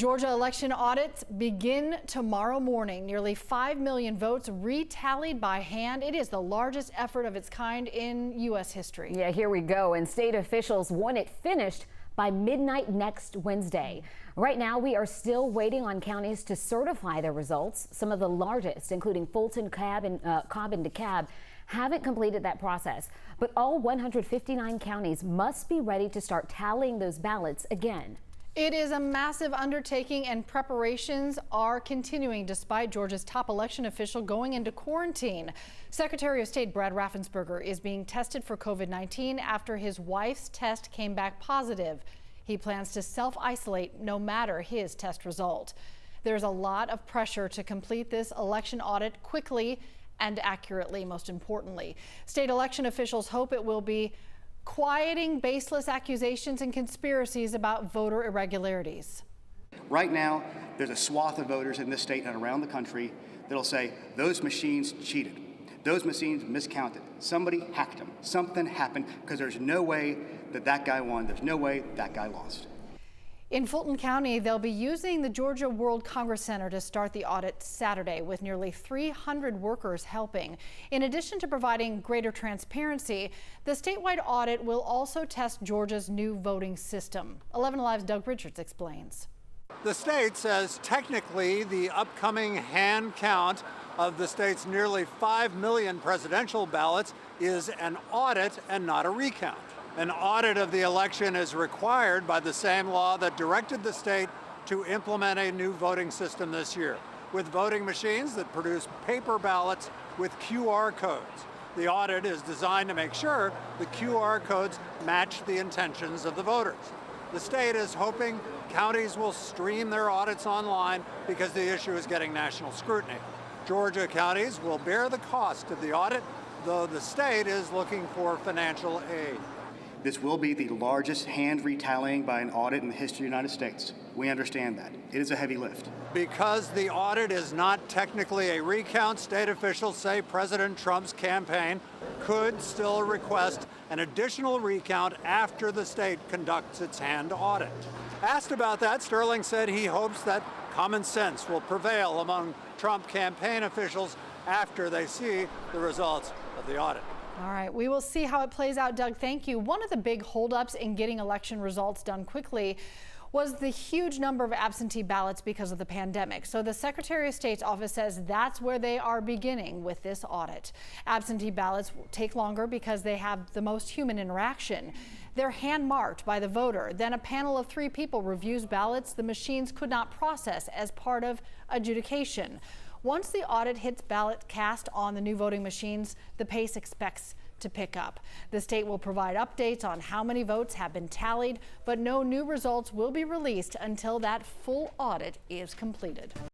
Georgia election audits begin tomorrow morning. Nearly 5 million votes retallied by hand. It is the largest effort of its kind in U.S. history. Yeah, here we go. And state officials want it finished by midnight next Wednesday. Right now, we are still waiting on counties to certify their results. Some of the largest, including Fulton, Cobb, and DeKalb, haven't completed that process. But all 159 counties must be ready to start tallying those ballots again. It is a massive undertaking, and preparations are continuing despite Georgia's top election official going into quarantine. Secretary of State Brad Raffensperger is being tested for COVID-19 after his wife's test came back positive. He plans to self-isolate no matter his test result. There's a lot of pressure to complete this election audit quickly and accurately, most importantly. State election officials hope it will be quieting baseless accusations and conspiracies about voter irregularities. Right now, there's a swath of voters in this state and around the country that'll say those machines cheated. Those machines miscounted. Somebody hacked them. Something happened, because there's no way that that guy won. There's no way that guy lost. In Fulton County, they'll be using the Georgia World Congress Center to start the audit Saturday, with nearly 300 workers helping. In addition to providing greater transparency, the statewide audit will also test Georgia's new voting system. 11 Alive's Doug Richards explains. The state says technically the upcoming hand count of the state's nearly 5 million presidential ballots is an audit and not a recount. An audit of the election is required by the same law that directed the state to implement a new voting system this year, with voting machines that produce paper ballots with QR codes. The audit is designed to make sure the QR codes match the intentions of the voters. The state is hoping counties will stream their audits online because the issue is getting national scrutiny. Georgia counties will bear the cost of the audit, though the state is looking for financial aid. This will be the largest hand retallying by an audit in the history of the United States. We understand that. It is a heavy lift. Because the audit is not technically a recount, state officials say President Trump's campaign could still request an additional recount after the state conducts its hand audit. Asked about that, Sterling said he hopes that common sense will prevail among Trump campaign officials after they see the results of the audit. All right, we will see how it plays out, Doug. Thank you. One of the big holdups in getting election results done quickly was the huge number of absentee ballots because of the pandemic. So the Secretary of State's office says that's where they are beginning with this audit. Absentee ballots take longer because they have the most human interaction. They're hand marked by the voter. Then a panel of 3 people reviews ballots the machines could not process as part of adjudication. Once the audit hits ballot cast on the new voting machines, the pace expects to pick up. The state will provide updates on how many votes have been tallied, but no new results will be released until that full audit is completed.